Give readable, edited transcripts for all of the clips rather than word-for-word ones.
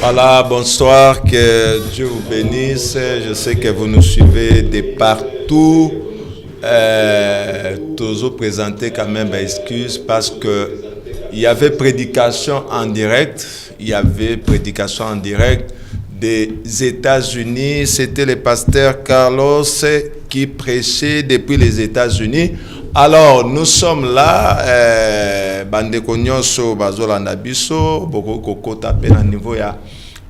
Voilà, bonsoir, que Dieu vous bénisse. Je sais que vous nous suivez de partout. Toujours présenter quand même excuse parce que il y avait prédication en direct. Il y avait prédication en direct des États-Unis. C'était le pasteur Carlos qui prêchait depuis les États-Unis. Alors, nous sommes là, bandeko nyonso bazolanda biso, boko koko tape na niveau ya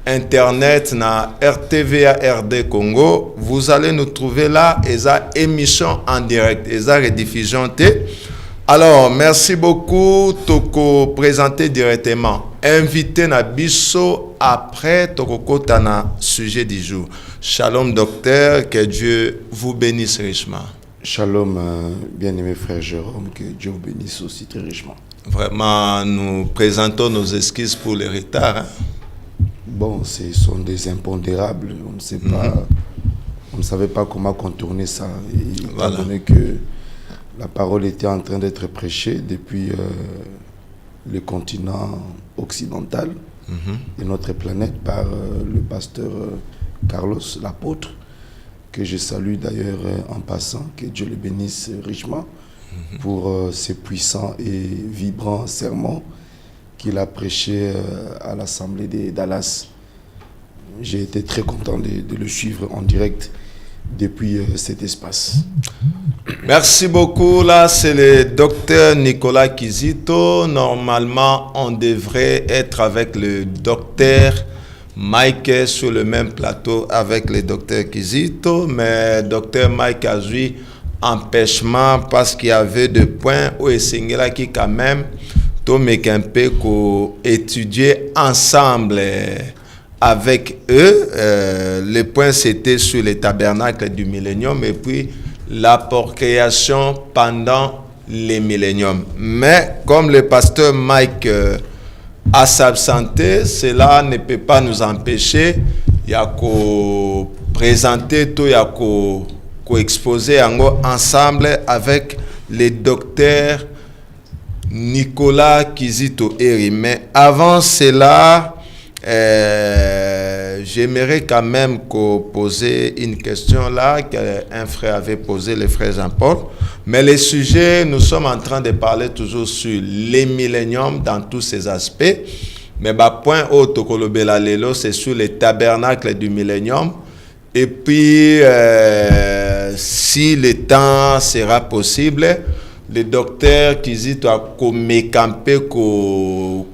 internet na RTVA RD Congo. Vous allez nous trouver là, eza émission en direct, eza rediffusion té. Alors, merci beaucoup, toko présenter directement. Invité na biso après toko kota na sujet du jour. Shalom docteur, que Dieu vous bénisse richement. Shalom, bien-aimé frère Jérôme, que Dieu vous bénisse aussi très richement. Vraiment, nous présentons nos excuses pour le retard. Hein? Bon, ce sont des impondérables. On ne sait pas, on ne savait pas comment contourner ça. Et étant donné que la parole était en train d'être prêchée depuis le continent occidental de notre planète par le pasteur Carlos, l'apôtre, que je salue d'ailleurs en passant, que Dieu le bénisse richement pour ces puissants et vibrants sermons qu'il a prêchés à l'Assemblée de Dallas. J'ai été très content de le suivre en direct depuis cet espace. Merci beaucoup. Là, c'est le docteur Nicolas Kizito. Normalement, on devrait être avec le docteur Mike sur le même plateau avec le docteur Kizito, mais docteur Mike a eu empêchement parce qu'il y avait des points où il là qui quand même étudier ensemble avec eux. Les points c'était sur les tabernacles du millénium et puis la procréation pendant les milléniums. Mais comme le pasteur Mike à s'absenter, cela ne peut pas nous empêcher de présenter tout, de exposer ensemble avec le docteur Nicolas Kizito Eri. Mais avant cela, j'aimerais quand même poser une question là qu'un frère avait posé, le frère Jean-Paul. Mais le sujet, nous sommes en train de parler toujours sur les milléniums dans tous ces aspects. Mais point au Tokolobela Lelo, c'est sur les tabernacles du millénium. Et puis, si le temps sera possible, le docteur Kizito a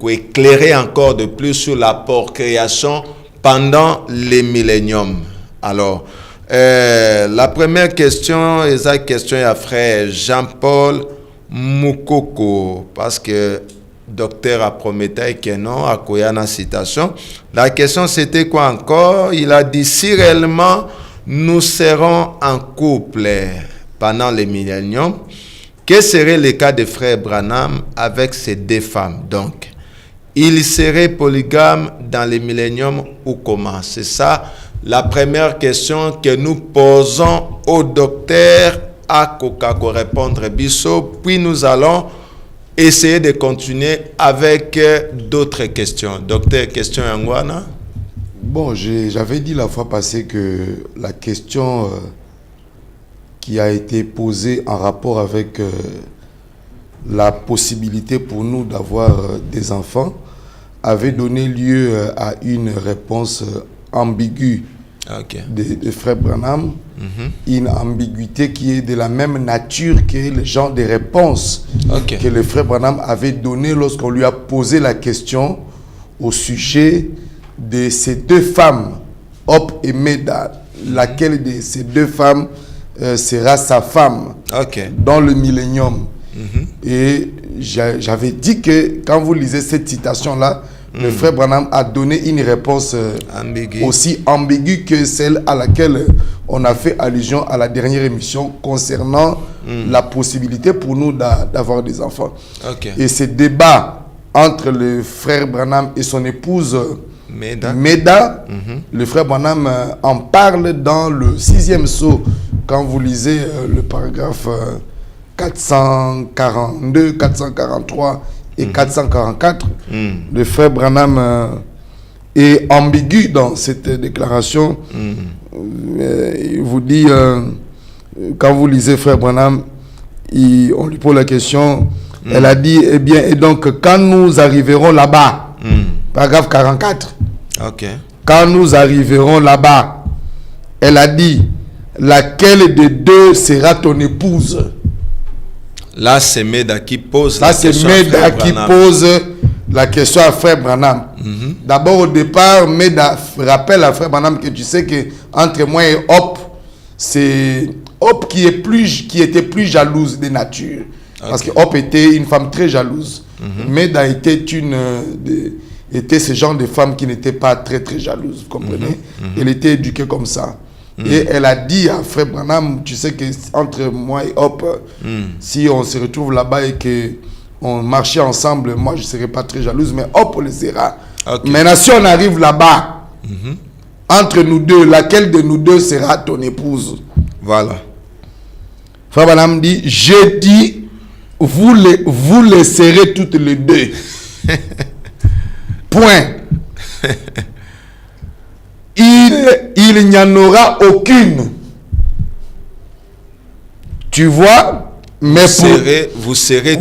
éclairer encore de plus sur la procréation pendant les milléniums. Alors, la première question est la question à frère Jean-Paul Moukoko, parce que docteur a promis que non, à Koyana citation. La question c'était quoi encore? Il a dit si réellement nous serons en couple pendant les milléniums, quel serait le cas de frère Branham avec ces deux femmes? Donc, il serait polygame dans les milléniums ou comment? C'est ça la première question que nous posons au docteur à Kokako répondre biso. Puis nous allons essayer de continuer avec d'autres questions. Docteur, question Yangwana? Bon, j'avais dit la fois passée que la question qui a été posée en rapport avec la possibilité pour nous d'avoir des enfants avait donné lieu à une réponse ambiguë de frère Branham, une ambiguïté qui est de la même nature que le genre de réponse que le frère Branham avait donné lorsqu'on lui a posé la question au sujet de ces deux femmes, Hop et Meda, laquelle de ces deux femmes sera sa femme dans le millénium. Et j'avais dit que quand vous lisez cette citation-là, le frère Branham a donné une réponse aussi ambiguë que celle à laquelle on a fait allusion à la dernière émission concernant la possibilité pour nous d'avoir des enfants. Et ce débat entre le frère Branham et son épouse Meda, le frère Branham en parle dans le 6e sceau. Quand vous lisez le paragraphe 442, 443 et 444, le frère Branham est ambigu dans cette déclaration. Il vous dit, quand vous lisez Frère Branham, on lui pose la question, elle a dit, eh bien, et donc quand nous arriverons là-bas, paragraphe 44, quand nous arriverons là-bas, elle a dit, laquelle des deux sera ton épouse? Là, c'est Meda qui pose la question. Là, c'est Meda qui pose la question à Frère Branham. D'abord, au départ, Meda rappelle à Frère Branham que tu sais que entre moi et Hop, c'est Hop qui était plus jalouse de nature. Parce que Hop était une femme très jalouse. Meda était était ce genre de femme qui n'était pas très très jalouse, vous comprenez? Elle était éduquée comme ça. Et elle a dit à Frère Branham, tu sais que entre moi et Hop, si on se retrouve là-bas et qu'on marchait ensemble, moi je ne serais pas très jalouse, mais Hop le sera. Maintenant, si on arrive là-bas, entre nous deux, laquelle de nous deux sera ton épouse? Voilà. Frère Branham dit, j'ai dit, vous les serez toutes les deux. Point. Il n'y en aura aucune. Tu vois? Mais vous les serez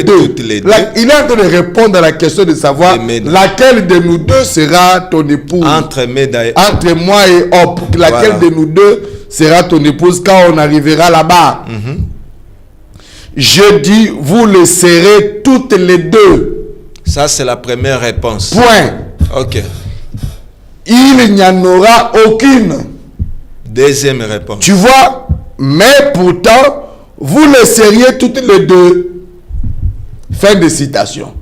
toutes les deux. Là, il est en train de répondre à la question de savoir laquelle de nous deux sera ton épouse. Entre moi et Hop. Laquelle de nous deux sera ton épouse quand on arrivera là-bas? Je dis, vous les serez toutes les deux. Ça, c'est la première réponse. Point. Ok. Il n'y en aura aucune. Deuxième réponse. Tu vois? Mais pourtant, vous les seriez toutes les deux. Fin de citation.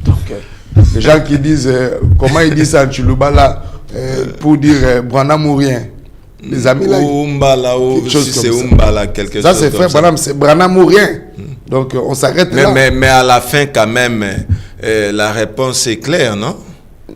Donc, les gens qui disent, comment ils disent ça en Chiluba là, pour dire Branham ou rien. Les amis là. Si c'est Umbala, quelque chose. Ça, c'est Frère Branham, c'est Branham ou rien. Donc, on s'arrête là. Mais à la fin, quand même, la réponse est claire, non?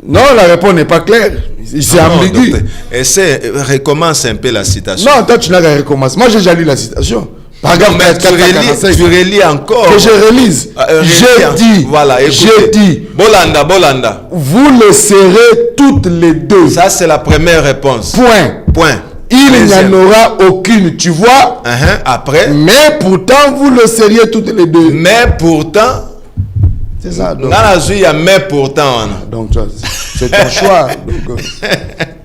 Non, la réponse n'est pas claire. C'est ambigu. Recommence un peu la citation. Non, toi, tu n'as qu'à recommencer. Moi, j'ai déjà lu la citation. Paragraphe 445. Tu relis encore. Que je relise. J'ai dit. Voilà, j'ai dit. Bolanda. Vous les serez toutes les deux. Ça, c'est la première réponse. Point. Il n'y en aura aucune, tu vois. Après. Mais pourtant, vous le seriez toutes les deux. Mais pourtant. C'est ça. Dans la vie, il y a mais pourtant. Donc, c'est ton choix. Donc,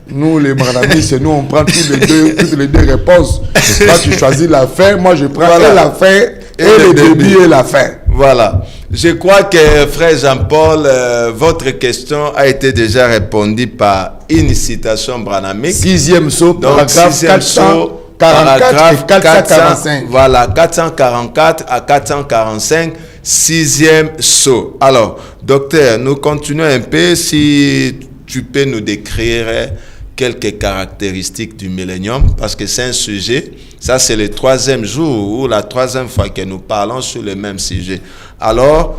nous, les Branhamistes, nous, on prend toutes les deux réponses. Toi, tu choisis la fin. Moi, je prends la fin et le début et la fin. Voilà. Je crois que, frère Jean-Paul, votre question a été déjà répondue par une citation branhamique. Sixième saut, paragraphe 444 et 445. Voilà, 444 à 445, sixième saut. Alors, docteur, nous continuons un peu. Si tu peux nous décrire quelques caractéristiques du millénium, parce que c'est un sujet, ça c'est le troisième jour ou la troisième fois que nous parlons sur le même sujet. Alors,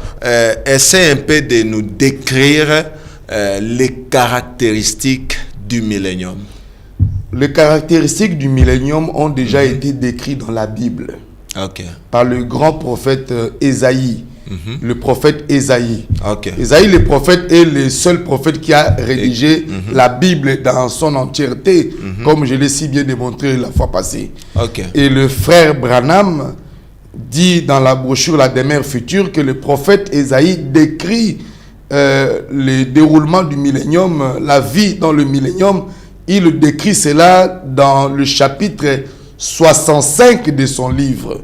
essaie un peu de nous décrire les caractéristiques du millénium. Les caractéristiques du millénium ont déjà été décrites dans la Bible par le grand prophète Ésaïe. Le prophète Ésaïe. Ésaïe, le prophète, est le seul prophète qui a rédigé la Bible dans son entièreté, comme je l'ai si bien démontré la fois passée. Et le frère Branham dit dans la brochure La demeure future que le prophète Ésaïe décrit le déroulement du millénium, la vie dans le millénium. Il décrit cela dans le chapitre 65 de son livre.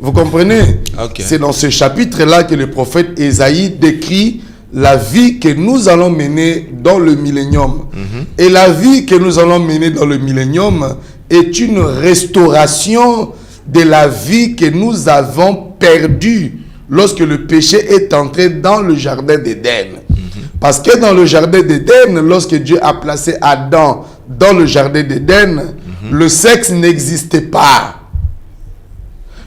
Vous comprenez? C'est dans ce chapitre-là que le prophète Ésaïe décrit la vie que nous allons mener dans le millénium. Et la vie que nous allons mener dans le millénium est une restauration de la vie que nous avons perdue lorsque le péché est entré dans le jardin d'Éden. Parce que dans le jardin d'Éden, lorsque Dieu a placé Adam dans le jardin d'Éden, le sexe n'existait pas.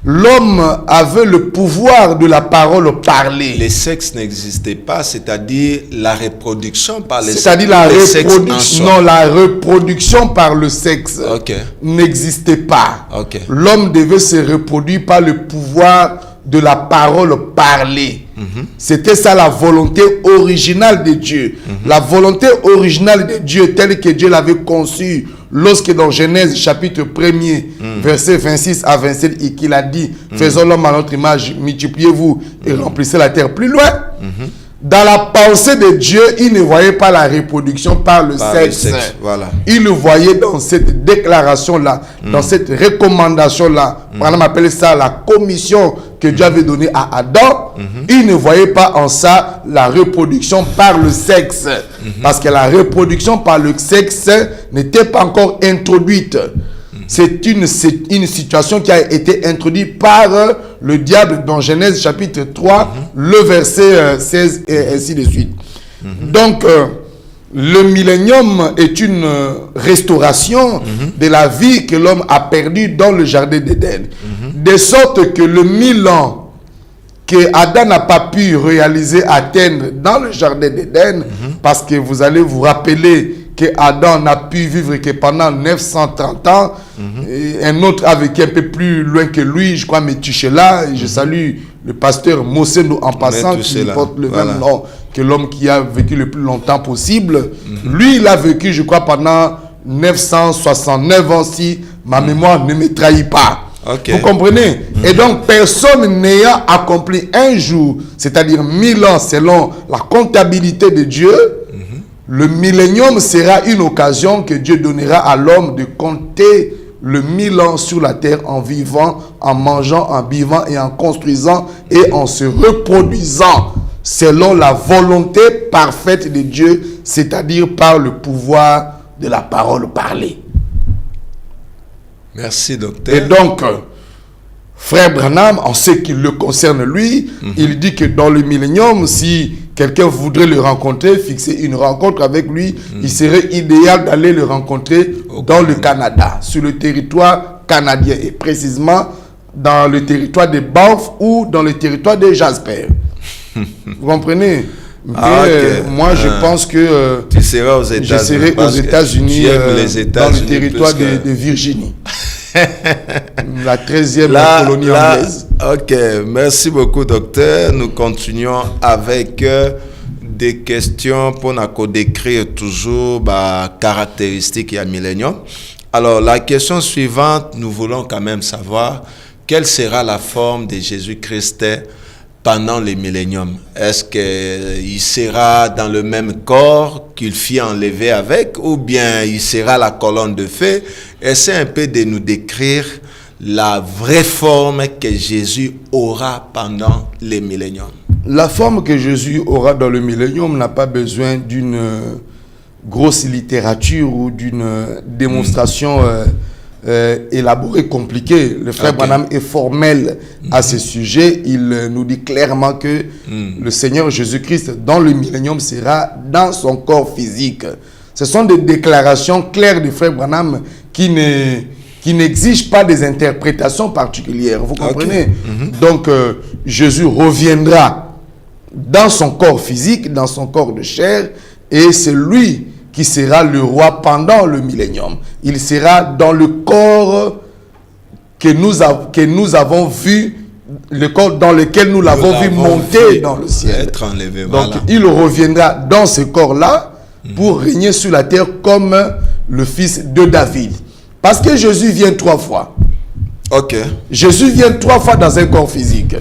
L'homme avait le pouvoir de la parole parlée. Le sexe n'existait pas, c'est-à-dire la reproduction par le sexe. C'est-à-dire la reproduction. Non, la reproduction par le sexe n'existait pas. L'homme devait se reproduire par le pouvoir de la parole parlée. C'était ça la volonté originale de Dieu. La volonté originale de Dieu telle que Dieu l'avait conçue lorsque dans Genèse chapitre 1er, verset 26 à 27, et qu'il a dit, faisons l'homme à notre image, multipliez-vous et remplissez la terre. Plus loin, dans la pensée de Dieu, il ne voyait pas la reproduction par le sexe. Voilà. Il le voyait dans cette déclaration-là, dans cette recommandation-là. On appelle ça la commission que Dieu avait donnée à Adam. Il ne voyait pas en ça la reproduction par le sexe. Parce que la reproduction par le sexe n'était pas encore introduite. C'est une situation qui a été introduite par le diable dans Genèse chapitre 3, le verset 16 et ainsi de suite. Donc, le millénium est une restauration de la vie que l'homme a perdue dans le jardin d'Éden. De sorte que le 1000 ans que Adam n'a pas pu réaliser, atteindre dans le jardin d'Éden, parce que vous allez vous rappeler que Adam n'a pu vivre que pendant 930 ans. Et un autre a vécu un peu plus loin que lui, je crois Métuchéla. Je salue le pasteur Moseno en passant, qui porte le même nom que l'homme qui a vécu le plus longtemps possible. Lui, il a vécu, je crois, pendant 969 ans, si ma mémoire ne me trahit pas. Vous comprenez? Et donc, personne n'ayant accompli un jour, c'est-à-dire 1000 ans selon la comptabilité de Dieu, le millénium sera une occasion que Dieu donnera à l'homme de compter le 1000 ans sur la terre en vivant, en mangeant, en vivant et en construisant et en se reproduisant selon la volonté parfaite de Dieu, c'est-à-dire par le pouvoir de la parole parlée. Merci, docteur. Et donc, frère Branham, en ce qui le concerne lui, il dit que dans le millénium, si quelqu'un voudrait le rencontrer, fixer une rencontre avec lui, il serait idéal d'aller le rencontrer dans le Canada, sur le territoire canadien, et précisément dans le territoire de Banff ou dans le territoire de Jasper. Vous comprenez? Moi, je pense que tu seras aux États-Unis. Je serai aux États-Unis, dans le territoire de Virginie. La 13e colonie anglaise. Ok, merci beaucoup, docteur. Nous continuons avec des questions pour nous décrire toujours caractéristiques du millénium. Alors, la question suivante, nous voulons quand même savoir quelle sera la forme de Jésus-Christ pendant le millénium. Est-ce qu'il sera dans le même corps qu'il fit enlever avec, ou bien il sera la colonne de feu? Essaie un peu de nous décrire la vraie forme que Jésus aura pendant le millénium. La forme que Jésus aura dans le millénium n'a pas besoin d'une grosse littérature ou d'une démonstration élaboré, compliqué. Le frère Branham est formel à ce sujet. Il nous dit clairement que le Seigneur Jésus-Christ dans le millénium sera dans son corps physique. Ce sont des déclarations claires du frère Branham qui n'exigent pas des interprétations particulières. Vous comprenez? Donc, Jésus reviendra dans son corps physique, dans son corps de chair, et c'est lui qui sera le roi pendant le millénium. Il sera dans le corps que nous avons vu, le corps dans lequel nous l'avons vu monter dans le ciel. Être enlevé, donc, il reviendra dans ce corps-là pour régner sur la terre comme le fils de David. Parce que Jésus vient 3 fois. Jésus vient 3 fois dans un corps physique.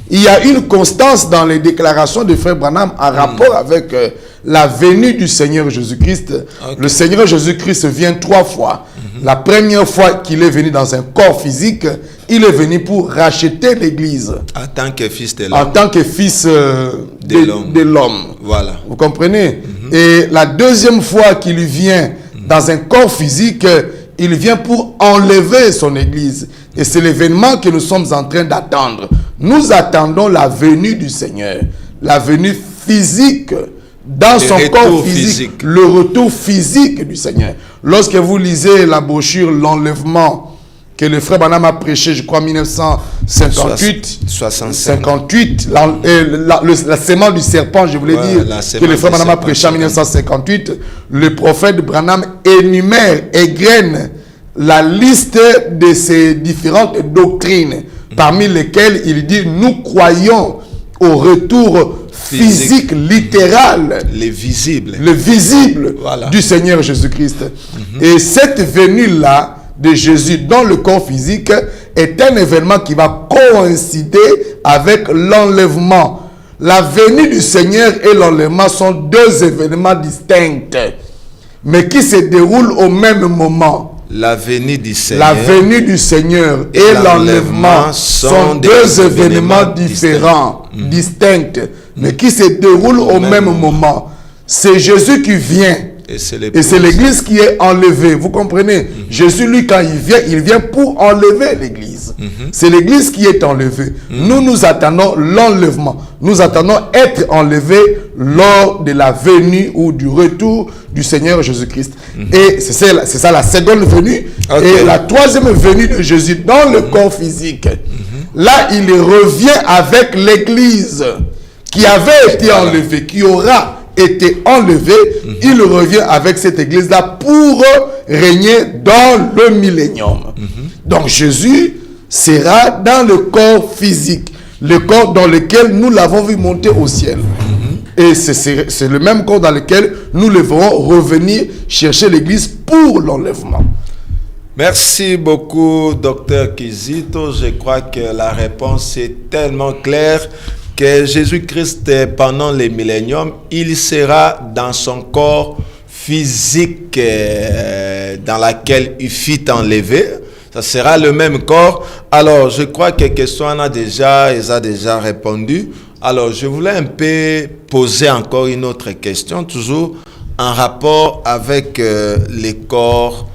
Il y a une constance dans les déclarations de frère Branham en rapport avec la venue du Seigneur Jésus-Christ. Le Seigneur Jésus-Christ vient 3 fois. La première fois qu'il est venu dans un corps physique, il est venu pour racheter l'Église. En tant que fils de l'homme. En tant que fils de l'homme. Voilà. Vous comprenez? Et la deuxième fois qu'il vient dans un corps physique, il vient pour enlever son Église. Et c'est l'événement que nous sommes en train d'attendre. Nous attendons la venue du Seigneur. La venue physique dans son corps physique. Le retour physique du Seigneur. Lorsque vous lisez la brochure « L'enlèvement » que le frère Branham a prêché, je crois, en 1958. 58, la sémence du serpent, je voulais dire, que le frère Branham a prêché en 1958. Le prophète Branham énumère, égrène la liste de ces différentes doctrines parmi lesquels il dit, nous croyons au retour physique littéral, le visible voilà, du Seigneur Jésus-Christ. Et cette venue-là de Jésus dans le corps physique est un événement qui va coïncider avec l'enlèvement. La venue du Seigneur et l'enlèvement sont deux événements distincts, mais qui se déroulent au même moment. La venue du Seigneur et l'enlèvement sont deux événements différents, distincts, mais qui se déroulent au même moment. C'est Jésus qui vient. Et c'est l'Église qui est enlevée. Vous comprenez? Jésus, lui, quand il vient pour enlever l'Église. C'est l'Église qui est enlevée. Nous attendons l'enlèvement. Nous attendons être enlevés lors de la venue ou du retour du Seigneur Jésus-Christ. Et c'est ça la seconde venue. Et la troisième venue de Jésus dans le corps physique. Là, il revient avec l'Église qui avait été enlevée, qui aura été enlevé, il revient avec cette église-là pour régner dans le millénium. Donc Jésus sera dans le corps physique, le corps dans lequel nous l'avons vu monter au ciel. Et c'est le même corps dans lequel nous devrons revenir chercher l'église pour l'enlèvement. Merci beaucoup, Dr Kizito. Je crois que la réponse est tellement claire que Jésus-Christ, pendant les milléniums, il sera dans son corps physique dans lequel il fut enlevé. Ça sera le même corps. Alors, je crois que question a déjà répondu. Alors, je voulais un peu poser encore une autre question, toujours en rapport avec les corps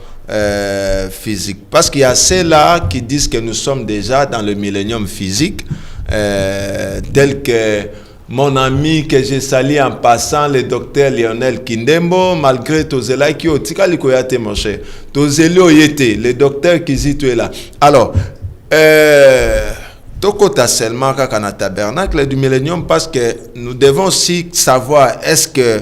physiques. Parce qu'il y a ceux-là qui disent que nous sommes déjà dans le millénium physique, tel que mon ami que j'ai sali en passant, le docteur Lionel Kindembo, malgré Tozela qui est tika likoyate mon cher, Tozeli oyete, le docteur Kizito est là. Alors, tokota seulement kakana tabernacle du millénium, parce que nous devons aussi savoir est-ce que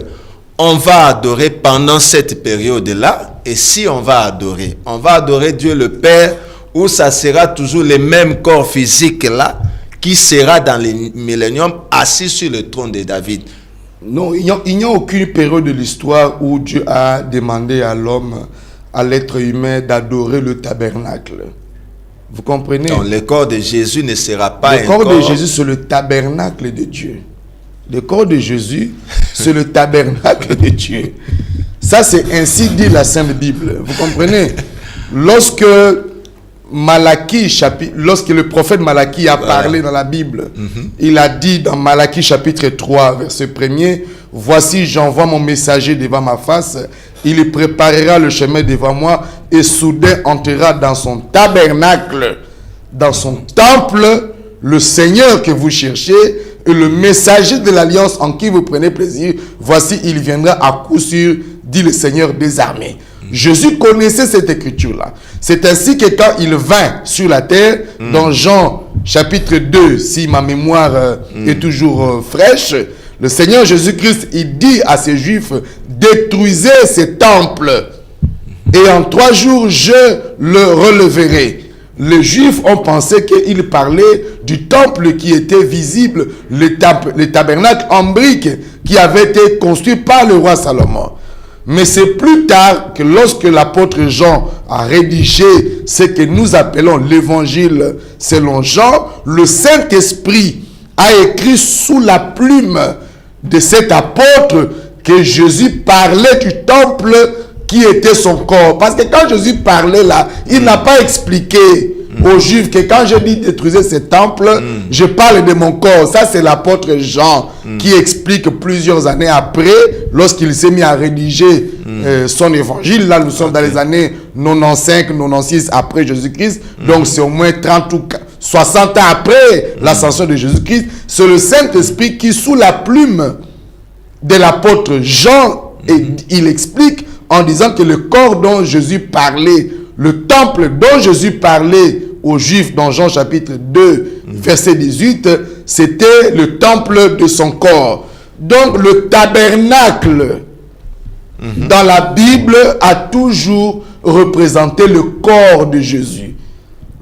on va adorer pendant cette période-là, et si on va adorer Dieu le Père, ou ça sera toujours le même corps physique là qui sera dans le millénium assis sur le trône de David. Non, il n'y a aucune période de l'histoire où Dieu a demandé à l'homme, à l'être humain, d'adorer le tabernacle. Vous comprenez? Donc, le corps de Jésus ne sera pas le corps de Jésus, c'est le tabernacle de Dieu. Le corps de Jésus, c'est le tabernacle de Dieu. Ça, c'est ainsi dit la Sainte Bible. Vous comprenez? Lorsque le prophète Malachie a parlé dans la Bible, il a dit dans Malachie chapitre 3, verset 1er, « Voici, j'envoie mon messager devant ma face, il préparera le chemin devant moi, et soudain entrera dans son tabernacle, dans son temple, le Seigneur que vous cherchez, et le messager de l'alliance en qui vous prenez plaisir, voici, il viendra à coup sûr, dit le Seigneur des armées. » Jésus connaissait cette écriture-là. C'est ainsi que quand il vint sur la terre, dans Jean chapitre 2, si ma mémoire est toujours fraîche, le Seigneur Jésus-Christ, il dit à ces Juifs, détruisez ces temples, et en 3 jours, je le releverai. Les Juifs ont pensé qu'il parlait du temple qui était visible, le tabernacle en briques qui avait été construit par le roi Salomon. Mais c'est plus tard que lorsque l'apôtre Jean a rédigé ce que nous appelons l'évangile selon Jean, le Saint-Esprit a écrit sous la plume de cet apôtre que Jésus parlait du temple qui était son corps. Parce que quand Jésus parlait là, il n'a pas expliqué aux Juifs que quand je dis détruisez ce temple, je parle de mon corps. Ça, c'est l'apôtre Jean qui explique plusieurs années après, lorsqu'il s'est mis à rédiger son évangile. Là, nous sommes dans les années 95, 96 après Jésus-Christ. Donc, c'est au moins 30 ou 60 ans après l'ascension de Jésus-Christ. C'est le Saint-Esprit qui, sous la plume de l'apôtre Jean, il explique en disant que le corps dont Jésus parlait, le temple dont Jésus parlait aux Juifs dans Jean chapitre 2, verset 18, c'était le temple de son corps. Donc le tabernacle dans la Bible a toujours représenté le corps de Jésus.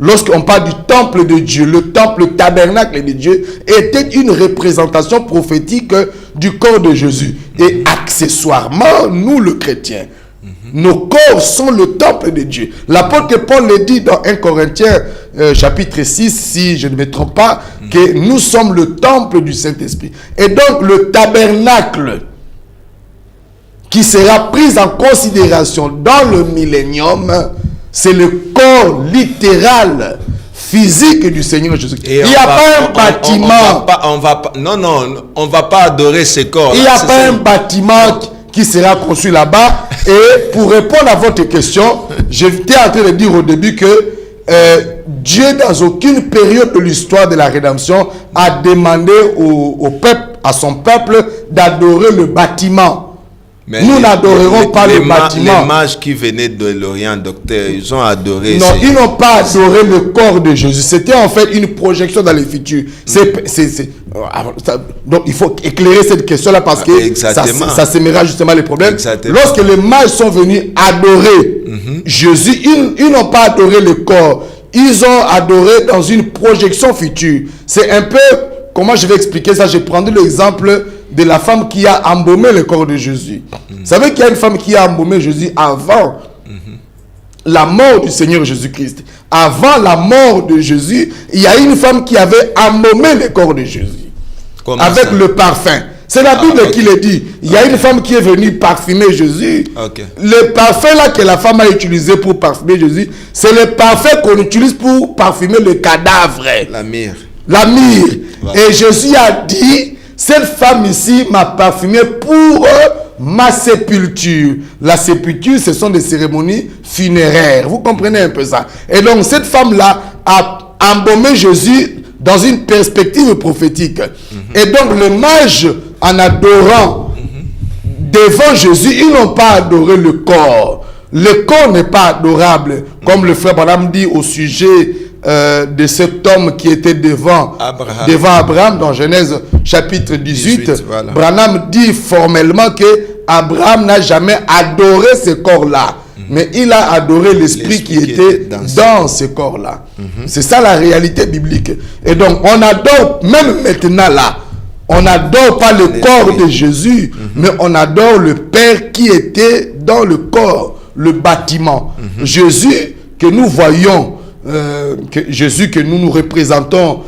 lorsqu'on parle du temple de Dieu, le temple, le tabernacle de Dieu était une représentation prophétique du corps de Jésus. Et accessoirement, nous, le chrétien, nos corps sont le temple de Dieu. L'apôtre Paul le dit dans 1 Corinthiens chapitre 6, si je ne me trompe pas, que nous sommes le temple du Saint-Esprit. Et donc le tabernacle qui sera pris en considération dans le millénium, c'est le corps littéral, physique du Seigneur Jésus-Christ. Il n'y a pas un bâtiment. On va pas adorer ces corps. Il n'y a pas un bâtiment qui sera construit là-bas. Et pour répondre à votre question, j'étais en train de dire au début que Dieu, dans aucune période de l'histoire de la rédemption, a demandé au peuple, à son peuple, d'adorer le bâtiment. Mais nous n'adorerons pas le bâtiment. Les mages qui venaient de l'Orient, docteur, ils ont adoré. Non, ils n'ont pas adoré le corps de Jésus. C'était en fait une projection dans le futur. Donc il faut éclairer cette question-là parce que ça sèmera justement les problèmes. Exactement. Lorsque les mages sont venus adorer Jésus, ils n'ont pas adoré le corps. Ils ont adoré dans une projection future. C'est un peu, comment je vais expliquer ça? Je prendrai l'exemple de la femme qui a embaumé le corps de Jésus. Vous savez qu'il y a une femme qui a embaumé Jésus avant la mort du Seigneur Jésus-Christ. Avant la mort de Jésus, il y a une femme qui avait embaumé le corps de Jésus. Comment avec ça? Le parfum. C'est la Bible qui le dit. Il y a une femme qui est venue parfumer Jésus. Le parfum là que la femme a utilisé pour parfumer Jésus, c'est le parfum qu'on utilise pour parfumer le cadavre. La myrrhe. La myrrhe. Voilà. Et Jésus a dit, cette femme ici m'a parfumé pour ma sépulture. La sépulture, ce sont des cérémonies funéraires. Vous comprenez un peu ça? Et donc, cette femme-là a embaumé Jésus dans une perspective prophétique. Et donc, les mages, en adorant devant Jésus, ils n'ont pas adoré le corps. Le corps n'est pas adorable. Comme le frère Branham dit au sujet de cet homme qui était devant Abraham dans Genèse chapitre 18, voilà. Branham dit formellement que Abraham n'a jamais adoré ce corps-là, mais il a adoré l'esprit qui était dans ce corps-là. C'est ça la réalité biblique. Et donc on adore, même maintenant là, on n'adore pas le corps de Jésus, mais on adore le Père qui était dans le corps, le bâtiment. Jésus que nous voyons, Jésus que nous nous représentons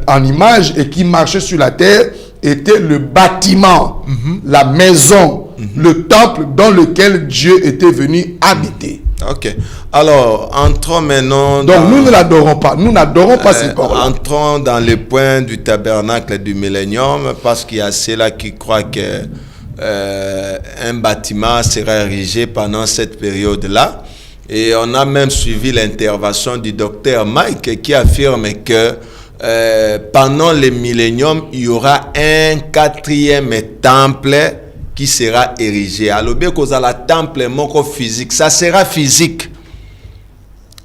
en image et qui marchait sur la terre, était le bâtiment, la maison, le temple dans lequel Dieu était venu habiter. Ok. Alors, entrons maintenant... Donc, nous ne l'adorons pas. Nous n'adorons pas ce corps-là. Entrons dans les points du tabernacle du millénium, parce qu'il y a ceux-là qui croient que un bâtiment sera érigé pendant cette période-là. Et on a même suivi l'intervention du docteur Mike qui affirme que pendant le millénium, il y aura un 4e temple qui sera érigé. Alors, bien que la temple moko physique, ça sera physique.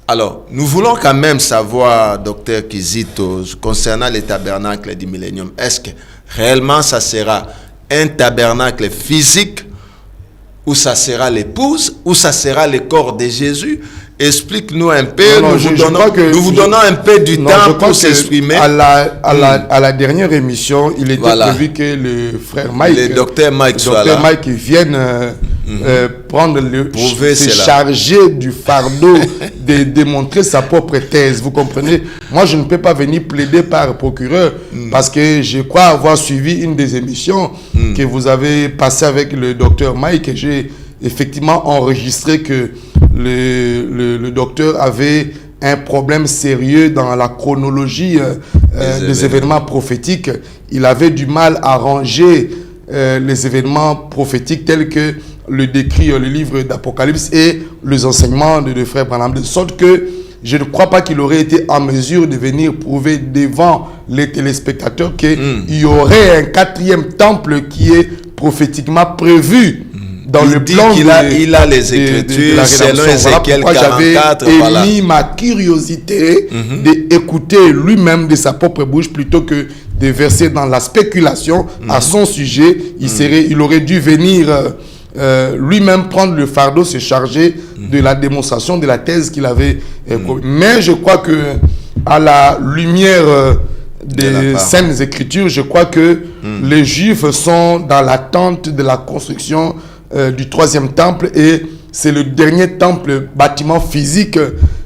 Alors, nous voulons quand même savoir, docteur Kizito, concernant les tabernacles du millénium, est-ce que réellement ça sera un tabernacle physique, ou ça sera l'épouse, ou ça sera le corps de Jésus? Explique-nous un peu, nous vous donnons un peu du temps pour s'exprimer. À la dernière émission, il était prévu que le frère Mike, le docteur Mike vienne prendre se charger du fardeau de démontrer sa propre thèse. Vous comprenez? Moi, je ne peux pas venir plaider par procureur parce que je crois avoir suivi une des émissions que vous avez passées avec le docteur Mike et j'ai effectivement enregistré que le docteur avait un problème sérieux dans la chronologie des événements prophétiques. Il avait du mal à ranger les événements prophétiques tels que le décrit le livre d'Apocalypse et les enseignements de frère Branham, de sorte que je ne crois pas qu'il aurait été en mesure de venir prouver devant les téléspectateurs qu'il y aurait un 4e temple qui est prophétiquement prévu dans le plan il a les écritures selon Ézéchiel 44. J'avais émis ma curiosité d'écouter lui-même de sa propre bouche plutôt que de verser dans la spéculation à son sujet. Il aurait dû venir lui-même prendre le fardeau, se charger de la démonstration de la thèse qu'il avait. Mais je crois que à la lumière des Saintes Écritures, je crois que les Juifs sont dans l'attente de la construction du troisième temple, et c'est le dernier temple, bâtiment physique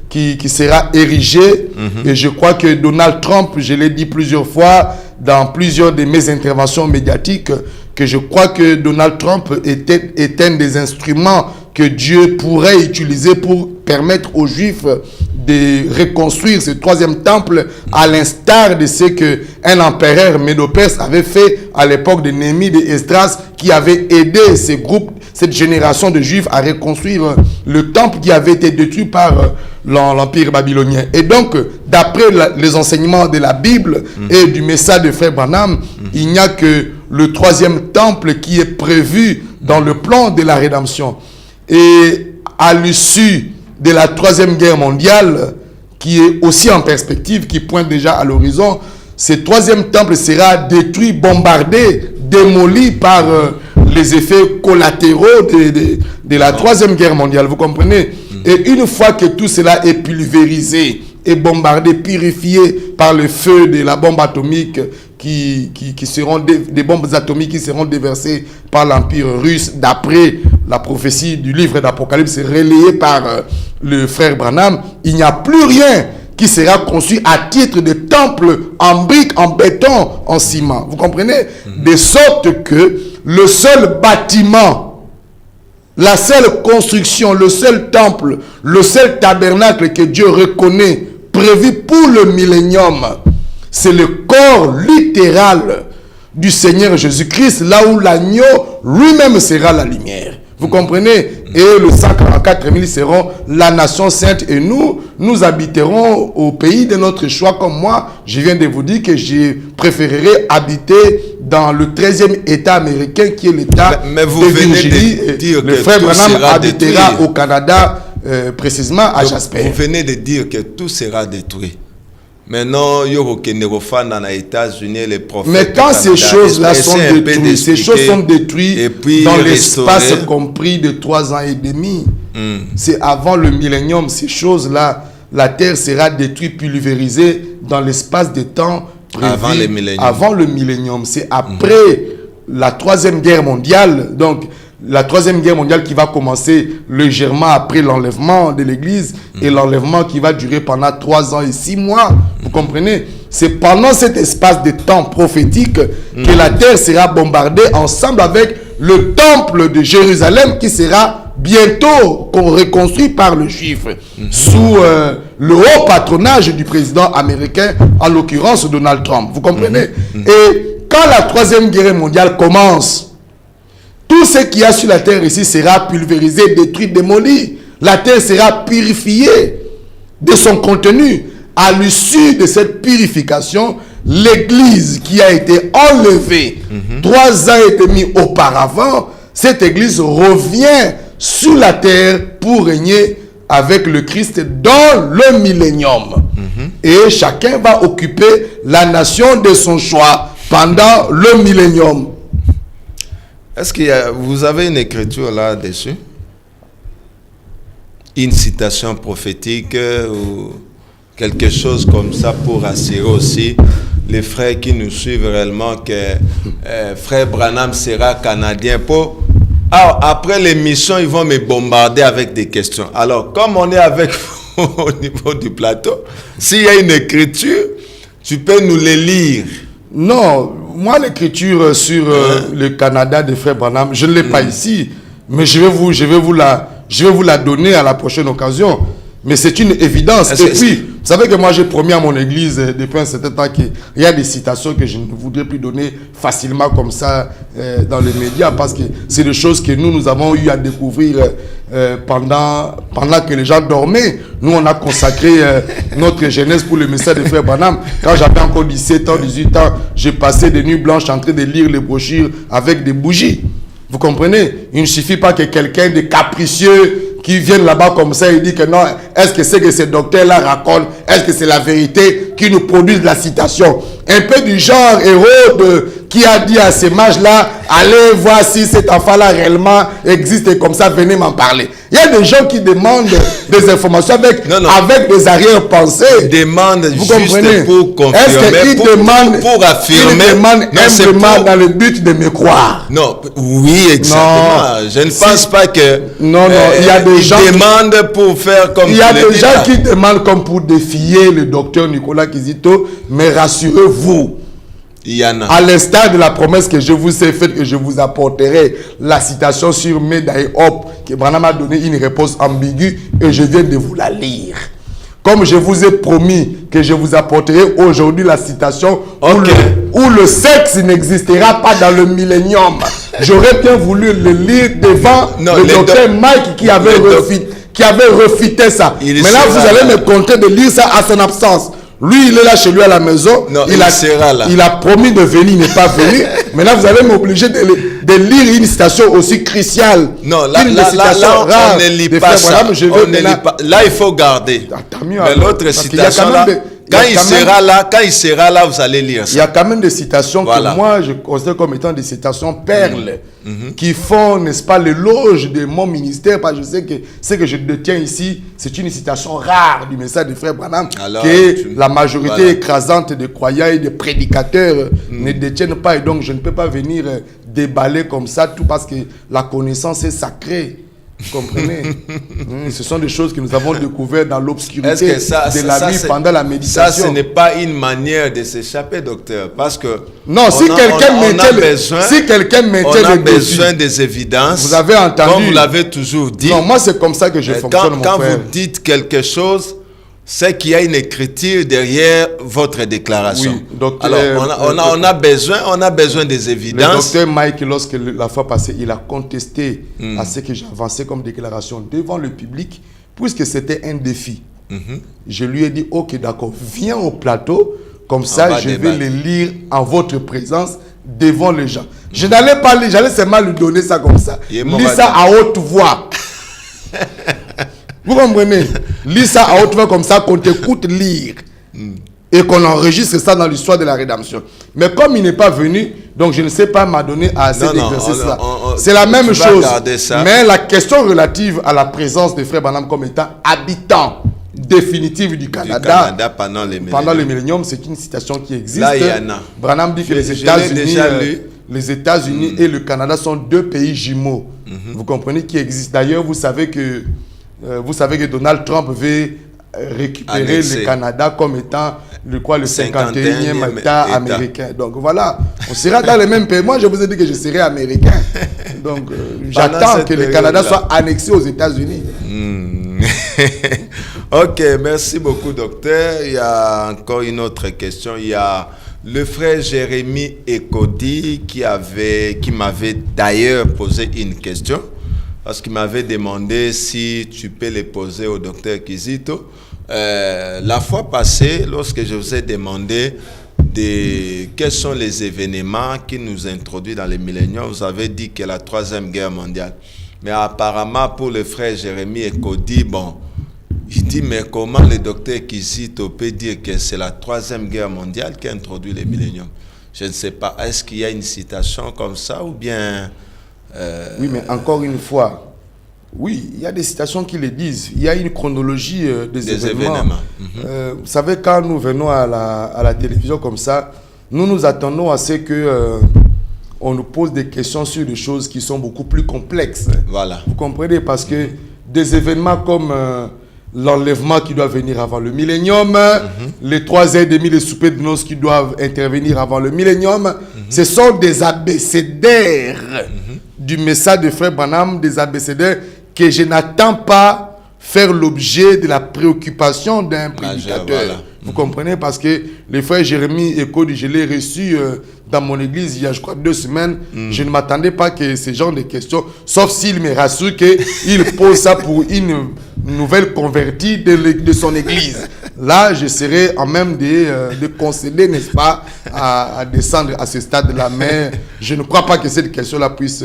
qui sera érigé. Et je crois que Donald Trump, je l'ai dit plusieurs fois dans plusieurs de mes interventions médiatiques, que je crois que Donald Trump est un des instruments que Dieu pourrait utiliser pour permettre aux Juifs de reconstruire ce troisième temple, à l'instar de ce qu'un empereur Médo-Perse avait fait à l'époque de Néhémie, de Esdras, qui avait aidé ces groupes, cette génération de Juifs à reconstruire le temple qui avait été détruit par l'Empire babylonien. Et donc, d'après les enseignements de la Bible et du message de Frère Branham, il n'y a que le troisième temple qui est prévu dans le plan de la rédemption. Et à l'issue de la Troisième Guerre mondiale, qui est aussi en perspective, qui pointe déjà à l'horizon, ce troisième temple sera détruit, bombardé, démoli par les effets collatéraux de la Troisième Guerre mondiale. Vous comprenez? Et une fois que tout cela est pulvérisé et bombardé, purifié par le feu de la bombe atomique, qui seront des bombes atomiques qui seront déversées par l'Empire russe, d'après la prophétie du livre d'Apocalypse relayée par le frère Branham, il n'y a plus rien qui sera construit à titre de temple en briques, en béton, en ciment. Vous comprenez? De sorte que le seul bâtiment, la seule construction, le seul temple, le seul tabernacle que Dieu reconnaît prévu pour le millénium, c'est le corps littéral du Seigneur Jésus-Christ, là où l'agneau lui-même sera la lumière. Vous comprenez? Et le 144 000 seront la nation sainte, et nous habiterons au pays de notre choix. Comme moi, je viens de vous dire que je préférerais habiter dans le 13e État américain, qui est l'État de Virginie. Le frère Branham habitera au Canada, précisément à Jasper. Vous venez de dire que tout sera détruit. Maintenant, il y aura dans les États-Unis, les prophètes. Mais quand ces choses-là sont détruites, ces choses sont détruites dans l'espace compris de 3 ans et demi. C'est avant le millénium, ces choses-là, la terre sera détruite, pulvérisée dans l'espace de temps prévu avant le millénium. C'est après la Troisième Guerre mondiale, donc la Troisième Guerre mondiale qui va commencer légèrement après l'enlèvement de l'Église, et l'enlèvement qui va durer pendant 3 ans et 6 mois. Vous comprenez? C'est pendant cet espace de temps prophétique que la terre sera bombardée ensemble avec le temple de Jérusalem, qui sera bientôt reconstruit par le Juif sous le haut patronage du président américain, en l'occurrence Donald Trump. Vous comprenez? Et quand la Troisième Guerre mondiale commence, tout ce qu'il y a sur la terre ici sera pulvérisé, détruit, démoli. La terre sera purifiée de son contenu. À l'issue de cette purification, l'église qui a été enlevée 3 ans et demi auparavant, cette église revient sur la terre pour régner avec le Christ dans le millénium. Et chacun va occuper la nation de son choix pendant le millénium. Est-ce que vous avez une écriture là-dessus? Une citation prophétique ou quelque chose comme ça pour assurer aussi les frères qui nous suivent réellement que frère Branham sera canadien. Après l'émission, ils vont me bombarder avec des questions. Alors, comme on est avec vous au niveau du plateau, s'il y a une écriture, tu peux nous les lire. Non, moi l'écriture sur le Canada de frère Branham, je ne l'ai pas ici, mais je vais vous la donner à la prochaine occasion. Mais c'est une évidence. Et puis, vous savez que moi j'ai promis à mon église depuis un certain temps qu'il y a des citations que je ne voudrais plus donner facilement comme ça dans les médias, parce que c'est des choses que nous avons eu à découvrir pendant que les gens dormaient. Nous, on a consacré notre jeunesse pour le message de frère Branham. Quand j'avais encore 17 ans, 18 ans, j'ai passé des nuits blanches en train de lire les brochures avec des bougies. Vous comprenez? Il ne suffit pas que quelqu'un de capricieux qui vienne là-bas comme ça et dit que non, est-ce que c'est que ces docteurs-là racontent, est-ce que c'est la vérité, qui nous produisent la citation? Un peu du genre Hérode qui a dit à ces mages-là, allez voir si cet enfant-là réellement existe et comme ça, venez m'en parler. Il y a des gens qui demandent des informations avec des arrière-pensées. Demandent vous juste comprenez? pour confirmer, Est-ce qu'ils demandent pour affirmer. Ils demandent simplement pour... dans le but de me croire. Non, oui, exactement. Non, je ne pense pas que... Non, il y a des gens qui demandent pour faire comme... Il y a des gens qui demandent comme pour défier le docteur Nicolas Kizito, mais rassurez-vous, il y en a. À l'instar de la promesse que je vous ai faite, que je vous apporterai la citation sur Médaille Hop, que Branham a donné une réponse ambiguë et je viens de vous la lire. Comme je vous ai promis que je vous apporterai aujourd'hui la citation où le sexe n'existera pas dans le millénium. J'aurais bien voulu le lire devant le docteur Mike qui avait refité ça. Mais là, vous allez me compter de lire ça à son absence. Lui, il est là chez lui à la maison. Non, il a promis de venir, il n'est pas venu. Maintenant, vous allez m'obliger de lire une citation aussi cruciale. Non, là on ne lit pas ça. Là, il faut garder. Mais l'autre citation, là, quand il sera là, vous allez lire ça. Il y a quand même des citations que moi, je considère comme étant des citations perles qui font, n'est-ce pas, l'éloge de mon ministère. Parce que je sais que ce que je détiens ici, c'est une citation rare du message de Frère Branham que la majorité écrasante des croyants et des prédicateurs ne détiennent pas. Et donc, je ne peux pas venir déballer comme ça, tout parce que la connaissance est sacrée. Vous comprenez? Ce sont des choses que nous avons découvertes dans l'obscurité de la nuit pendant la méditation. Ça, ce n'est pas une manière de s'échapper, docteur. Parce que non, si quelqu'un maintient on a besoin des évidences. Vous avez entendu. Comme vous l'avez toujours dit. Non, moi, c'est comme ça que je fonctionne, mon frère. Quand vous dites quelque chose, c'est qu'il y a une écriture derrière votre déclaration. Oui, docteur, alors, on a besoin des évidences. Le docteur Mike, lorsque la fois passée, il a contesté à ce que j'ai avancé comme déclaration devant le public, puisque c'était un défi. Je lui ai dit, ok, d'accord, viens au plateau, comme ça, je vais le lire en votre présence devant les gens. Je n'allais pas lire, j'allais seulement lui donner ça comme ça. Lis ça à haute voix. Vous comprenez? Lis ça à haute voix comme ça, qu'on t'écoute lire. Et qu'on enregistre ça dans l'histoire de la rédemption. Mais comme il n'est pas venu, donc je ne sais pas m'adonner à cet exercice-là. C'est la même chose. Mais la question relative à la présence de Frère Branham comme étant habitant définitif du Canada pendant le millénium, c'est une citation qui existe. Là, il y en a. Branham dit que les États-Unis et le Canada sont deux pays jumeaux. Vous comprenez, qui existent. D'ailleurs, vous savez que Donald Trump veut récupérer le Canada comme étant le 51e État américain. Donc voilà, on sera dans les mêmes pays. Moi, je vous ai dit que je serai américain. Donc j'attends que le Canada soit annexé aux États-Unis. Ok, merci beaucoup, docteur. Il y a encore une autre question. Il y a le frère Jérémy Ekodi qui m'avait d'ailleurs posé une question. Parce qu'il m'avait demandé si tu peux les poser au docteur Kizito. La fois passée, lorsque je vous ai demandé quels sont les événements qui nous introduisent dans les milléniums, vous avez dit que la Troisième Guerre mondiale. Mais apparemment, pour le frère Jérémy Ekodi, il dit, mais comment le docteur Kizito peut dire que c'est la Troisième Guerre mondiale qui a introduit les milléniums? Je ne sais pas, est-ce qu'il y a une citation comme ça ou bien... Oui, mais encore une fois, oui, il y a des citations qui le disent. Il y a une chronologie des événements. Vous savez, quand nous venons à la télévision comme ça, nous attendons à ce que on nous pose des questions sur des choses qui sont beaucoup plus complexes. Voilà. Vous comprenez? Parce que des événements comme l'enlèvement qui doit venir avant le millénium, les 3h30, les soupers de noces qui doivent intervenir avant le millénium, ce sont des abécédaires du message de Frère Branham, des abécédaires que je n'attends pas faire l'objet de la préoccupation d'un prédicateur. Voilà. Vous comprenez? Parce que le frère Jérémy Ekodi, je l'ai reçu dans mon église il y a, je crois, 2 semaines. Je ne m'attendais pas que ce genre de questions, sauf s'il me rassure qu'il pose ça pour une nouvelle convertie de son église. Là, je serais en même de concéder, n'est-ce pas, à descendre à ce stade-là. Mais je ne crois pas que cette question-là puisse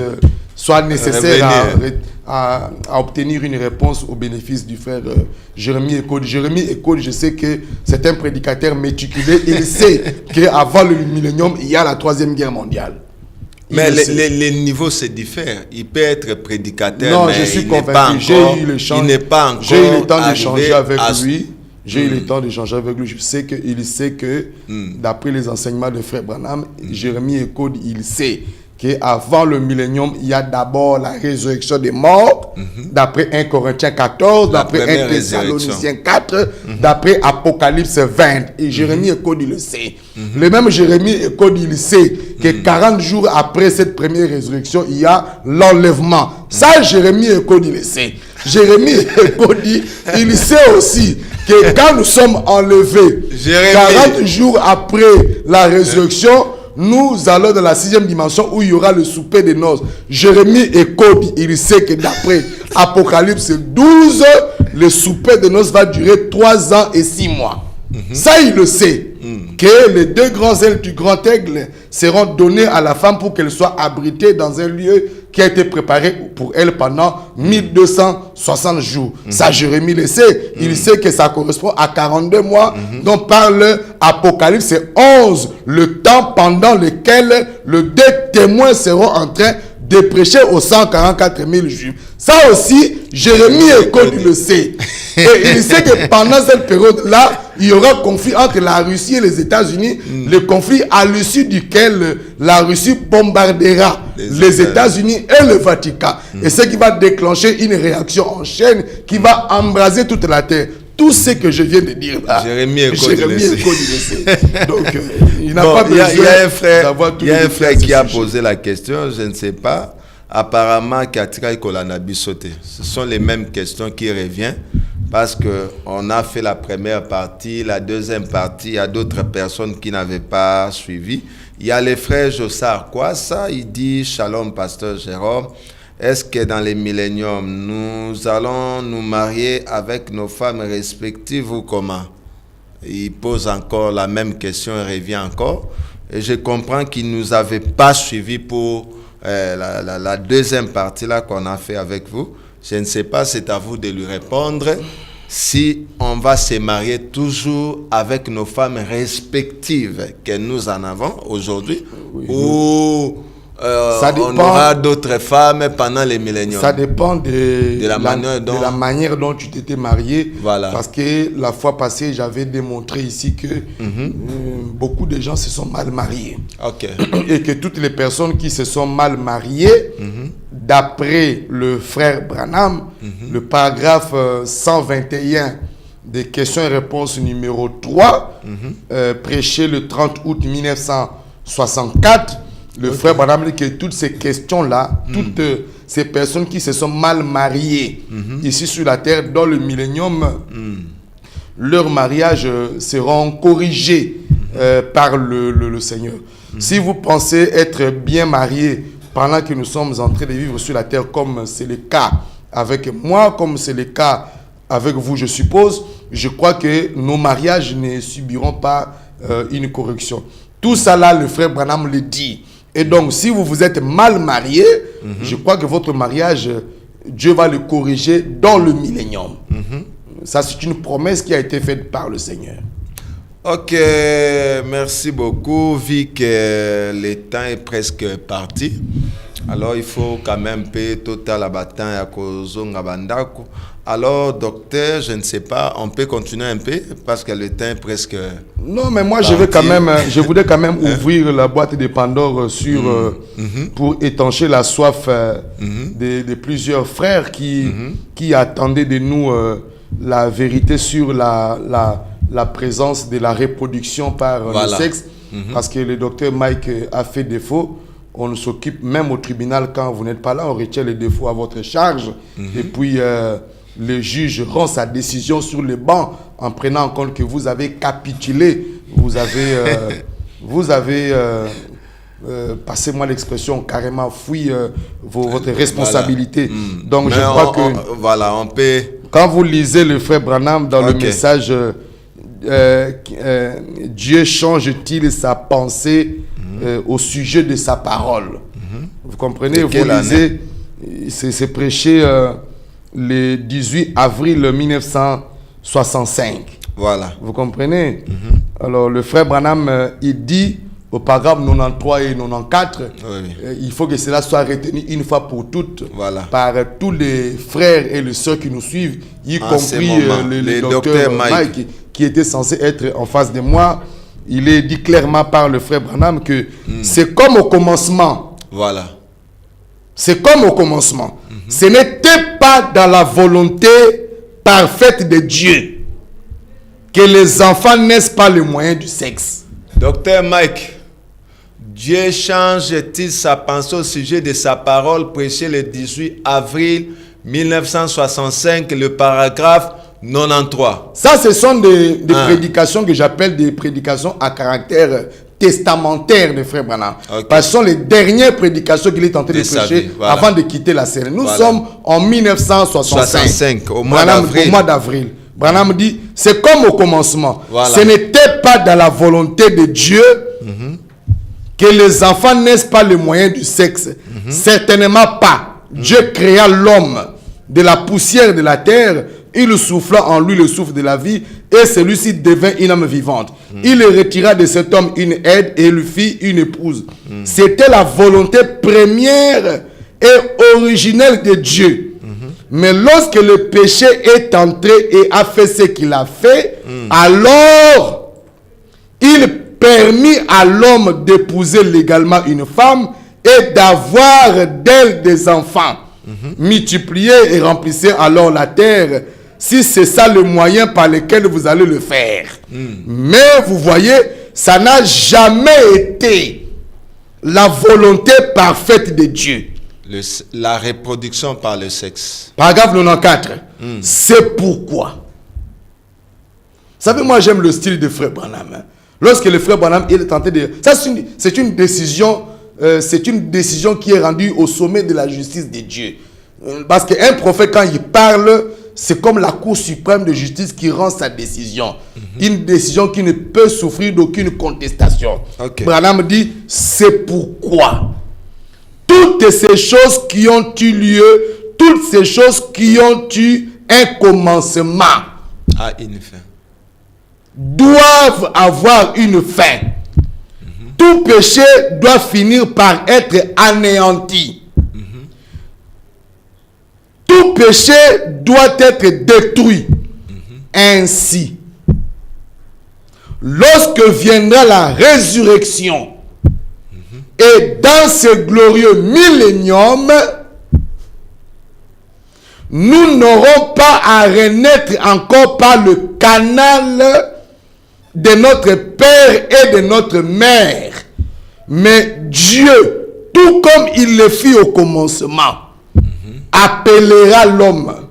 soit nécessaire à obtenir une réponse au bénéfice du frère Jérémie Ekodi. Jérémie Ekodi, je sais que c'est un prédicateur méticuleux. Il sait qu'avant le millénium, il y a la Troisième Guerre mondiale. Mais les niveaux se diffèrent. Il peut être prédicateur, non, mais je suis il convaincu. il n'est pas encore j'ai eu le temps d'échanger avec lui. J'ai eu le Mm. temps d'échanger avec lui. Je sais qu'il sait que, d'après les enseignements de frère Branham, Jérémie Ekodi, il sait qu'avant le millénium, il y a d'abord la résurrection des morts, d'après 1 Corinthiens 14, d'après 1 Thessaloniciens 4, d'après Apocalypse 20. Et Jérémie Ekodi le sait. Le même Jérémie Ekodi, il sait que 40 jours après cette première résurrection, il y a l'enlèvement. Ça, Jérémie Ekodi le sait. Jérémie Ekodi, il sait aussi que quand nous sommes enlevés, 40 jours après la résurrection, nous allons dans la 6e dimension où il y aura le souper des noces. Jérémie Ekodi, il sait que d'après Apocalypse 12, le souper des noces va durer 3 ans et 6 mois. Ça, il le sait. Que les 2 grands ailes du grand aigle seront données à la femme pour qu'elle soit abritée dans un lieu qui a été préparé pour elle pendant 1260 jours. Ça, Jérémie le sait. Il sait que ça correspond à 42 mois dont parle Apocalypse 11, le temps pendant lequel les 2 témoins seront en train de prêcher aux 144 000 juifs. Ça aussi, Jérémie Ekodi le sait. Et il sait que pendant cette période-là, il y aura conflit entre la Russie et les États-Unis, le conflit à l'issue duquel la Russie bombardera les États-Unis et le Vatican. Et ce qui va déclencher une réaction en chaîne qui va embraser toute la terre. Tout ce que je viens de dire là, Jérémie Ekodi le sait. Donc, il n'a pas besoin d'avoir tout. Il y a un frère qui a posé la question, je ne sais pas. Apparemment, Katika Kolanabi sauté. Ce sont les mêmes questions qui reviennent parce qu'on a fait la première partie, la deuxième partie, il y a d'autres personnes qui n'avaient pas suivi. Il y a les frères Jossard. Quoi ça? Il dit, Shalom, pasteur Jérôme. Est-ce que dans les milléniums, nous allons nous marier avec nos femmes respectives ou comment? Il pose encore la même question et revient encore. Et je comprends qu'il ne nous avait pas suivi pour la deuxième partie là qu'on a fait avec vous. Je ne sais pas, c'est à vous de lui répondre. Si on va se marier toujours avec nos femmes respectives que nous en avons aujourd'hui, ou on aura d'autres femmes pendant les milléniums. Ça dépend de la manière dont tu t'étais marié. Voilà. Parce que la fois passée, j'avais démontré ici que beaucoup de gens se sont mal mariés. Okay. Et que toutes les personnes qui se sont mal mariées, d'après le frère Branham, le paragraphe 121 des questions et réponses numéro 3, prêché le 30 août 1964, le frère Branham dit que toutes ces questions-là, toutes ces personnes qui se sont mal mariées ici sur la terre, dans le millénium, leurs mariages seront corrigés par le Seigneur. Si vous pensez être bien marié pendant que nous sommes en train de vivre sur la terre, comme c'est le cas avec moi, comme c'est le cas avec vous, je suppose, je crois que nos mariages ne subiront pas une correction. Tout ça là, le frère Branham le dit. Et donc, si vous vous êtes mal marié, je crois que votre mariage, Dieu va le corriger dans le millénium. Ça, c'est une promesse qui a été faite par le Seigneur. Ok, merci beaucoup. Vu que le temps est presque parti, alors il faut quand même payer total abattant à Kozonga Bandako. Alors, docteur, je ne sais pas, on peut continuer un peu parce que le temps est presque... Non, mais moi, je voudrais quand même ouvrir la boîte de Pandore sur, pour étancher la soif de plusieurs frères qui attendaient de nous la vérité sur la présence de la reproduction par le sexe. Parce que le docteur Mike a fait défaut. On s'occupe même au tribunal quand vous n'êtes pas là, on retient les défauts à votre charge. Et puis... le juge rend sa décision sur le banc en prenant en compte que vous avez capitulé, vous avez passez-moi l'expression, carrément fui votre responsabilité. Donc mais je crois que on peut... Quand vous lisez le frère Branham dans le message Dieu change-t-il sa pensée au sujet de sa parole? Vous comprenez? Vous lisez C'est prêché le 18 avril 1965. Voilà. Vous comprenez? Alors, le frère Branham, il dit au paragraphe 93 et 94, il faut que cela soit retenu une fois pour toutes par tous les frères et les sœurs qui nous suivent, y compris le docteur Mike qui était censé être en face de moi. Il est dit clairement par le frère Branham que c'est comme au commencement. Voilà. C'est comme au commencement. Ce n'était pas dans la volonté parfaite de Dieu que les enfants naissent par le moyen du sexe. Docteur Mike, Dieu change-t-il sa pensée au sujet de sa parole prêchée le 18 avril 1965, le paragraphe 93? Ça, ce sont des prédications que j'appelle des prédications à caractère testamentaire de Frère Branham. Parce que ce sont les dernières prédications qu'il est tenté de prêcher avant de quitter la scène. Nous sommes en 1965, au mois d'avril. Branham dit, c'est comme au commencement. Ce n'était pas dans la volonté de Dieu que les enfants naissent par le moyen du sexe. Certainement pas. Dieu créa l'homme de la poussière de la terre, il souffla en lui le souffle de la vie, et celui-ci devint une âme vivante. Il retira de cet homme une aide et lui fit une épouse. C'était la volonté première et originelle de Dieu. Mais lorsque le péché est entré et a fait ce qu'il a fait, alors il permit à l'homme d'épouser légalement une femme et d'avoir d'elle des enfants. Multipliez et remplissez alors la terre, si c'est ça le moyen par lequel vous allez le faire. Mais vous voyez, ça n'a jamais été la volonté parfaite de Dieu. La reproduction par le sexe. Paragraphe 94. C'est pourquoi. Vous savez, moi j'aime le style de Frère Branham. Lorsque le Frère Branham il est tenté de... Ça, c'est une décision qui est rendue au sommet de la justice de Dieu. Parce qu'un prophète, quand il parle, c'est comme la Cour suprême de justice qui rend sa décision. Une décision qui ne peut souffrir d'aucune contestation. Branham dit, c'est pourquoi toutes ces choses qui ont eu lieu, toutes ces choses qui ont eu un commencement, une fin, doivent avoir une fin. Tout péché doit finir par être anéanti. Tout péché doit être détruit. Ainsi, lorsque viendra la résurrection, et dans ce glorieux millénium, nous n'aurons pas à renaître encore par le canal de notre Père et de notre Mère. Mais Dieu, tout comme il le fit au commencement, appellera l'homme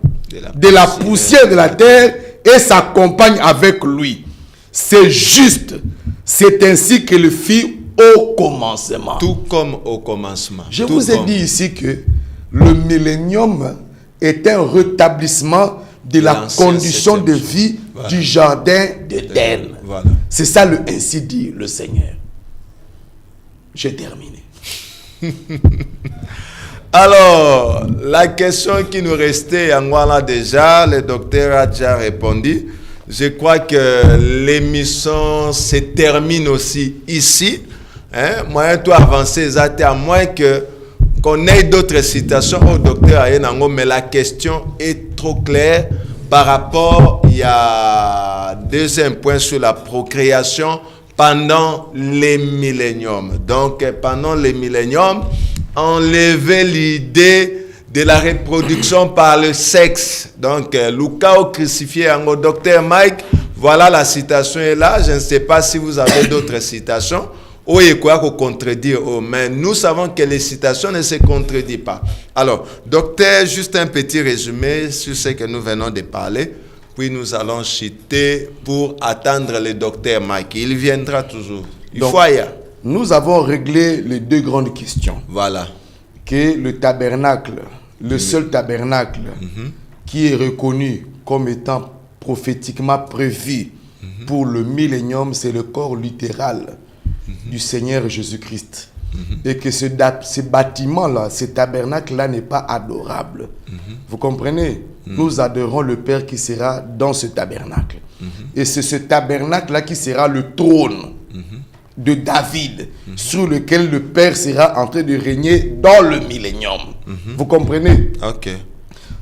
de la poussière de la terre et s'accompagne avec lui. C'est juste. C'est ainsi qu'il fit au commencement. Tout comme au commencement. Je vous ai dit ici que le millénium est un rétablissement de la condition de vie du jardin d'Éden. C'est ça le ainsi dit le Seigneur. J'ai terminé. Alors, la question qui nous restait en voilà déjà, le docteur a déjà répondu. Je crois que l'émission se termine aussi ici. Moi, tout avancer, à moins qu'on ait d'autres citations au docteur Ayenango, mais la question est trop claire par rapport, il y a deuxième point sur la procréation pendant les milléniums. Donc, pendant les milléniums, enlever l'idée de la reproduction par le sexe. Donc, Lucas crucifié en docteur Mike, voilà la citation est là. Je ne sais pas si vous avez d'autres citations. Oui, quoi qu'on contredire, mais nous savons que les citations ne se contredisent pas. Alors, docteur, juste un petit résumé sur ce que nous venons de parler, puis nous allons citer pour attendre le docteur Mike. Il viendra toujours. Nous avons réglé les deux grandes questions. Voilà. Que le tabernacle, le seul tabernacle qui est reconnu comme étant prophétiquement prévu pour le millénium, c'est le corps littéral du Seigneur Jésus-Christ. et que ce bâtiment-là, ce tabernacle-là n'est pas adorable. Vous comprenez? Nous adorons le Père qui sera dans ce tabernacle. Et c'est ce tabernacle-là qui sera le trône de David, sur lequel le Père sera en train de régner dans le millénium. Vous comprenez? Ok.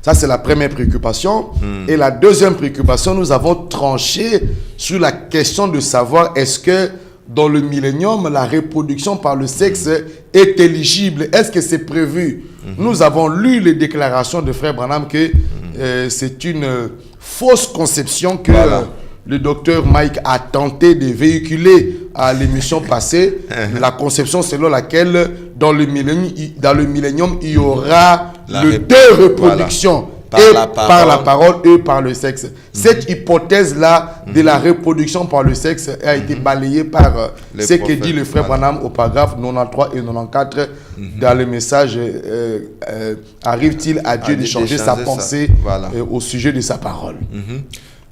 Ça, c'est la première préoccupation. Et la deuxième préoccupation, nous avons tranché sur la question de savoir est-ce que dans le millénium, la reproduction par le sexe est éligible? Est-ce que c'est prévu? Nous avons lu les déclarations de Frère Branham que c'est une fausse conception que le docteur Mike a tenté de véhiculer à l'émission passée. La conception selon laquelle dans le millénium, il y aura deux reproductions. Par la parole et par le sexe. Cette hypothèse-là de la reproduction par le sexe a été balayée par ce que dit le frère Branham au paragraphe 93 et 94 dans le message arrive-t-il à Dieu de changer sa pensée au sujet de sa parole.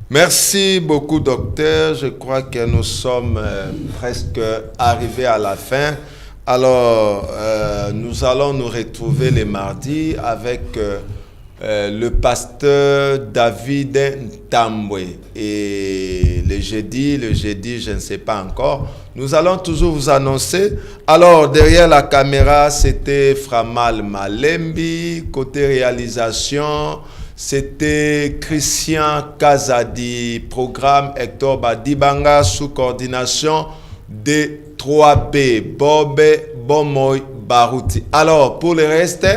Merci beaucoup, docteur. Je crois que nous sommes presque arrivés à la fin. Alors, nous allons nous retrouver les mardis avec le pasteur David Ntambwe. Et le jeudi, je ne sais pas encore. Nous allons toujours vous annoncer. Alors, derrière la caméra, c'était Framal Malembi. Côté réalisation, c'était Christian Kazadi. Programme Hector Badibanga sous coordination de 3B, Bobe Bomoy Barouti. Alors, pour le reste,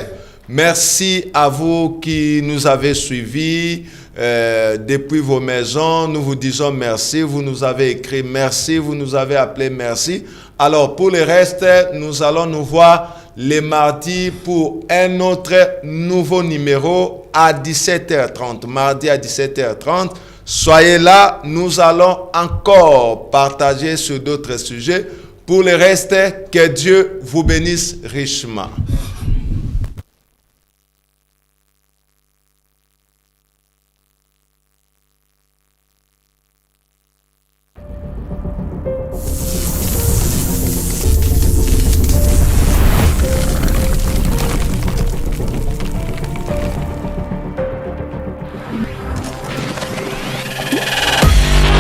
merci à vous qui nous avez suivis depuis vos maisons. Nous vous disons merci. Vous nous avez écrit merci. Vous nous avez appelé merci. Alors, pour le reste, nous allons nous voir les mardis pour un autre nouveau numéro à 17h30. Mardi à 17h30. Soyez là. Nous allons encore partager sur d'autres sujets. Pour le reste, que Dieu vous bénisse richement.